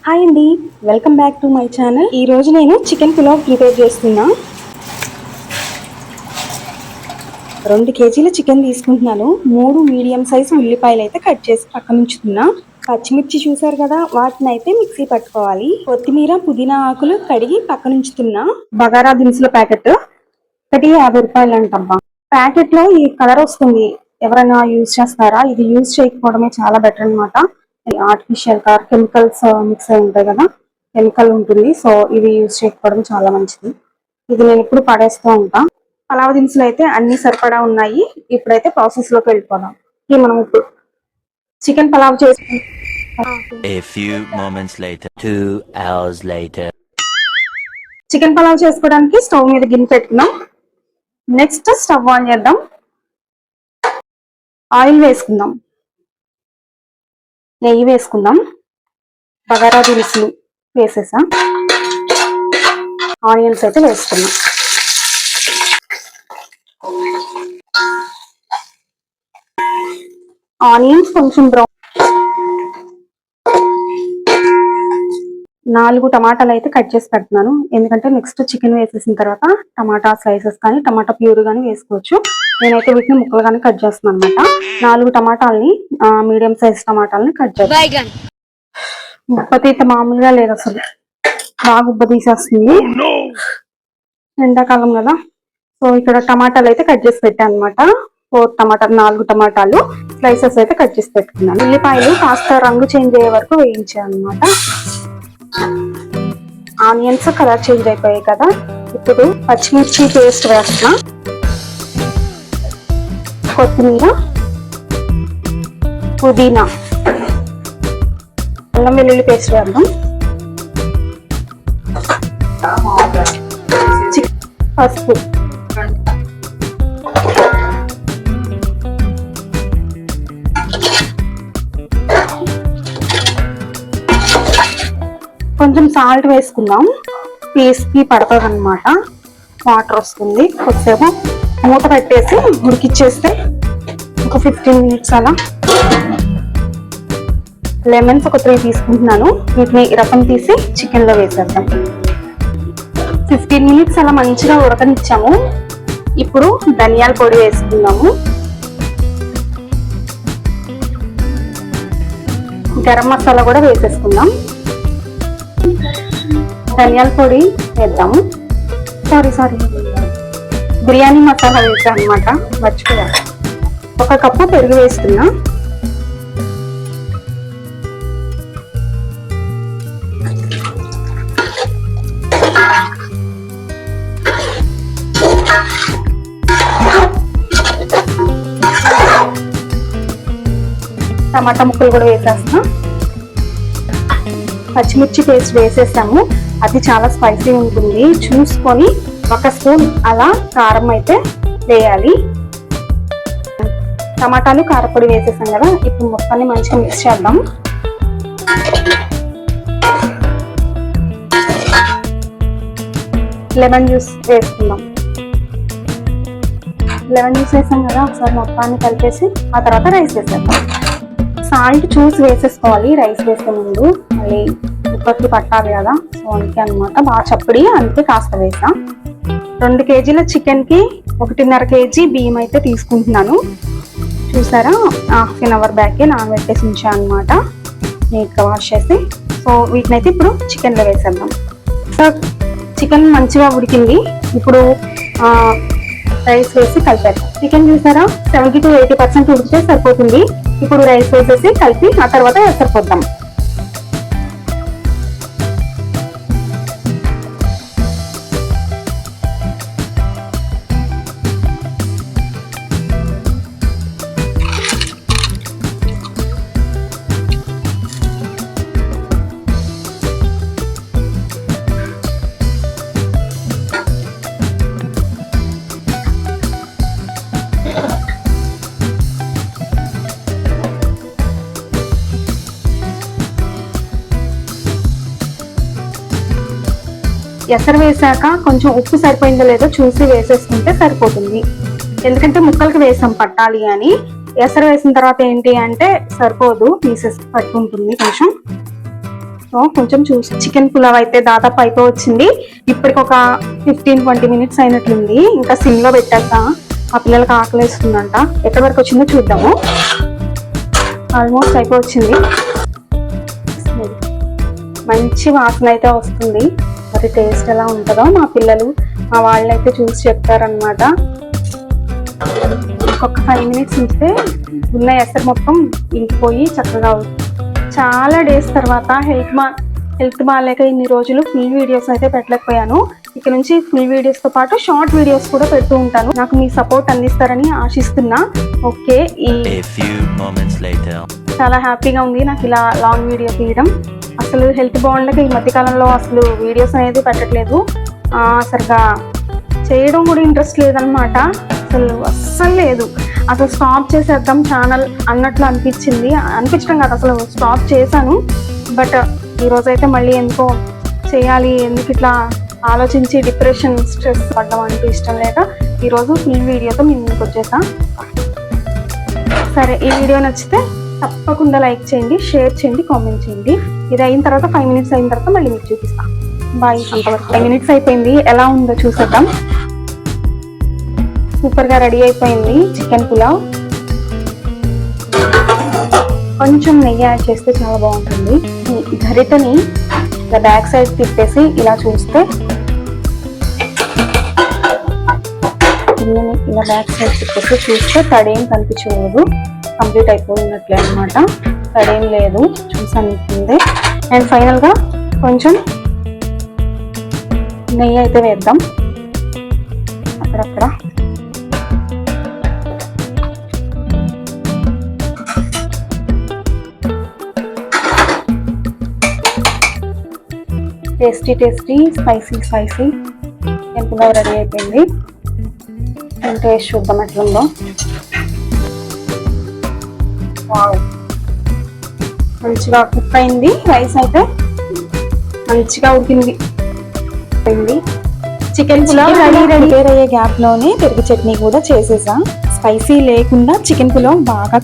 Hi అండి, welcome back to my channel. ఈ రోజు నేను చికెన్ పులావ్ ప్రిపేర్ చేస్తున్నా. 2 కేజీల చికెన్ తీసుకుంటున్నాను. 3 మీడియం సైజు ఉల్లిపాయలు అయితే కట్ చేసి పక్కన ఉంచుతున్నా. పచ్చిమిర్చి చూసారు కదా, వాటిని అయితే మిక్సీ పట్టుకోవాలి. కొత్తిమీర, పుదీనా ఆకులు కడిగి పక్కన ఉంచుతున్నా. బగారా దినుసుల ప్యాకెట్ 50 రూపాయలు అంటబ్బా. ప్యాకెట్ లో ఈ కలర్ వస్తుంది. ఎవరైనా యూజ్ చేస్తారా? ఇది యూజ్ చేయకపోవడమే చాలా బెటర్ అనమాట. ఆర్టిఫిషియల్ కలర్, కెమికల్స్ మిక్స్ అయి ఉంటాయి కదా, కెమికల్ ఉంటుంది. సో ఇవి యూజ్ చేయకపోవడం చాలా మంచిది. ఇది నేను ఇప్పుడు పడేస్తూ ఉంటా. పలావ్ దినుసులు అయితే అన్ని సరిపడా ఉన్నాయి. ఇప్పుడైతే ప్రాసెస్ లోకి వెళ్ళిపోదాం. ఇది మనం ఇప్పుడు చికెన్ పలావ్ చేసుకుంటాం. చికెన్ పలావ్ చేసుకోవడానికి స్టవ్ మీద గిన్నె పెట్టుకున్నాం. నెక్స్ట్ స్టవ్ ఆన్ చేద్దాం. ఆయిల్ వేసుకుందాం, నెయ్యి వేసుకుందాం. బగారా దినుసులు వేసేసా. ఆనియన్స్ అయితే వేసుకున్నాం. ఆనియన్స్ కొంచెం బ్రౌన్. 4 టమాటాలు అయితే కట్ చేసి పెడుతున్నాను. ఎందుకంటే నెక్స్ట్ చికెన్ వేసేసిన తర్వాత టమాటా స్లైసెస్ కానీ టమాటా ప్యూర్ కానీ వేసుకోవచ్చు. నేనైతే వీటిని ముక్కలు కానీ కట్ చేస్తున్నాను అనమాట. 4 టమాటాలని, మీడియం సైజ్ టమాటాలని కట్ చేస్తాను. ఉబ్బతీత మామూలుగా లేదు అసలు, బాగా ఉబ్బ తీసేస్తుంది. ఎండాకాలం కదా. సో ఇక్కడ టమాటాలు అయితే కట్ చేసి పెట్టాను అనమాట. 4 టమాటాలు స్లైసెస్ అయితే కట్ చేసి పెట్టుకున్నాను. ఉల్లిపాయలు కాస్త రంగు చేంజ్ అయ్యే వరకు వేయించాను అనమాట. ఆనియన్స్ కలర్ చేంజ్ అయిపోయాయి కదా. ఇప్పుడు పచ్చిమిర్చి పేస్ట్ వేస్తున్నా. కొత్తిమీర, పుదీనా, అల్లం వెల్లుల్లి పేస్ట్ వేద్దాం. పసుపు, కొంచెం సాల్ట్ వేసుకుందాం. పీస్ కి పడతాది అనమాట, వాటర్ వస్తుంది. కొద్దిసేపు మూత పెట్టేసి ఉడికిచ్చేస్తే ఒక 15 మినిట్స్ అలా. లెమన్స్ ఒక 3 తీసుకుంటున్నాను. వీటిని రసం తీసి చికెన్ లో వేసేద్దాం. 15 మినిట్స్ అలా మంచిగా ఉడకనిచ్చాము. ఇప్పుడు ధనియాల పొడి వేసుకుందాము. గరం మసాలా కూడా వేసేసుకుందాం. ధనియాల పొడి వేద్దాము. సారీ బిర్యానీ మసాలా వేసాను అనమాట, మర్చిపోయా. 1 కప్పు పెరుగు వేస్తున్నా. టమాటా ముక్కలు కూడా వేసేస్తాం. పచ్చిమిర్చి పేస్ట్ వేసేసాము. అది చాలా స్పైసీ ఉంటుంది, చూసుకొని 1 స్పూన్ అలా కారం అయితే వేయాలి. టమాటాలు కారపొడి వేసేసాం కదా. ఇప్పుడు మొత్తాన్ని మంచిగా మిక్స్ చేద్దాం. లెమన్ జ్యూస్ వేసుకుందాం. లెమన్ జ్యూస్ వేసాం కదా, ఒకసారి మొత్తాన్ని కలిపేసి ఆ తర్వాత రైస్ వేసేద్దాం. సాల్ట్ చూసి వేసేసుకోవాలి రైస్ వేసే ముందు, మళ్ళీ ఉప్పకి పట్టాలి కదా. సో అందుకే అనమాట, బాగా చప్పడి, అందుకే కాస్త వేసా. 2 కేజీల చికెన్ కి 1.5 కేజీ బియ్యం అయితే తీసుకుంటున్నాను. చూసారా, ½ అన్ అవర్ బ్యాకే నానబెట్టేసి ఉంచాను అనమాట, నీట్గా వాష్ చేసి. సో వీటినైతే ఇప్పుడు చికెన్లో వేసేద్దాం. చికెన్ మంచిగా ఉడికింది. ఇప్పుడు రైస్ వేసి కలిపేద్దాం. చికెన్ చూసారా, 70 to 80% ఉడికితే సరిపోతుంది. ఇప్పుడు రైస్ వేసేసి కలిపి ఆ తర్వాత ఎసరిపోద్దాం. ఎసరు వేసాక కొంచెం ఉప్పు సరిపోయిందో లేదో చూసి వేసేసుకుంటే సరిపోతుంది. ఎందుకంటే ముక్కలకి వేసాం పట్టాలి అని. ఎసరు వేసిన తర్వాత ఏంటి అంటే సరిపోదు, పీసెస్ పట్టుకుంటుంది కొంచెం. సో కొంచెం చూసి చికెన్ పులావ్ అయితే దాదాపు అయిపోవచ్చింది. ఇప్పటికి ఒక 15-20 మినిట్స్ అయినట్లుంది. ఇంకా సిమ్ లో పెట్టాక ఆ పిల్లలకి ఆకలేస్తుందంట. ఎక్కడి వరకు వచ్చిందో చూద్దాము. ఆల్మోస్ట్ అయిపోవచ్చింది. మంచి వాసన అయితే వస్తుంది. మరి టేస్ట్ ఎలా ఉంటుందో మా పిల్లలు మా వాళ్ళైతే చూసి చెప్తారనమాట. ఇంకొక 5 మినిట్స్ ఉంచితే ఉన్న ఎసరు మొత్తం ఇంకిపోయి చక్కగా చాలా డేస్ తర్వాత హెల్త్ బాగాలేక ఇన్ని రోజులు ఫుల్ వీడియోస్ అయితే పెట్టలేకపోయాను. ఇక నుంచి ఫుల్ వీడియోస్ తో పాటు షార్ట్ వీడియోస్ కూడా పెడుతూ ఉంటాను. నాకు మీ సపోర్ట్ అందిస్తారని ఆశిస్తున్నా. ఓకే, చాలా హ్యాపీగా ఉంది నాకు ఇలా లాంగ్ వీడియో తీయడం. అసలు హెల్త్ బాగుండక ఈ మధ్యకాలంలో అసలు వీడియోస్ అనేది పెట్టట్లేదు. సరిగా చేయడం కూడా ఇంట్రెస్ట్ లేదనమాట. అస్సలు లేదు. అసలు స్టాప్ చేసేద్దాం ఛానల్ అన్నట్లు అనిపించడం కాదు, అసలు స్టాప్ చేశాను. బట్ ఈరోజైతే మళ్ళీ ఎందుకో చేయాలి, ఎందుకు ఇట్లా ఆలోచించి డిప్రెషన్ స్ట్రెస్ పడడం అంటూ ఇష్టం లేక ఈరోజు ఈ వీడియోతో మేము ముందుకు వచ్చేసా. సరే, ఈ వీడియో నచ్చితే తప్పకుండా లైక్ చేయండి, షేర్ చేయండి, కామెంట్ చేయండి. ఇది అయిన తర్వాత 5 మినిట్స్ అయిన తర్వాత మళ్ళీ మీకు చూపిస్తాను. బాయ్. అంతవరకు 5 మినిట్స్ అయిపోయింది. ఎలా ఉందో చూసేద్దాం. సూపర్ గా రెడీ అయిపోయింది చికెన్ పులావ్. కొంచెం నెయ్యి యాడ్ చేస్తే చాలా బాగుంటుంది. గరిటని ఇలా బ్యాక్ సైడ్ తిప్పేసి ఇలా చూస్తే ఇలా బ్యాక్ సైడ్ తిప్పేసి చూస్తే తడేం కనిపించలేదు. కంప్లీట్ అయిపోయినట్లే అనమాట. తడేం లేదు, చూసాను ముందే. అండ్ ఫైనల్ గా కొంచెం నెయ్యి అయితే వేద్దాం అక్కడక్కడ. టేస్టీ స్పైసీ ఎంతగా రెడీ అయిపోయింది. టేస్ట్ చూద్దాం ఎట్లుందో. మంచిగా కుక్ అయింది. రైస్ అయితే మంచిగా ఉడికింది. చికెన్ పులావ్ రెడీ అయ్యే గ్యాప్ లోనే పెరుగు చట్నీ కూడా చేసేసా. స్పైసీ లేకుండా చికెన్ పులావ్ బాగా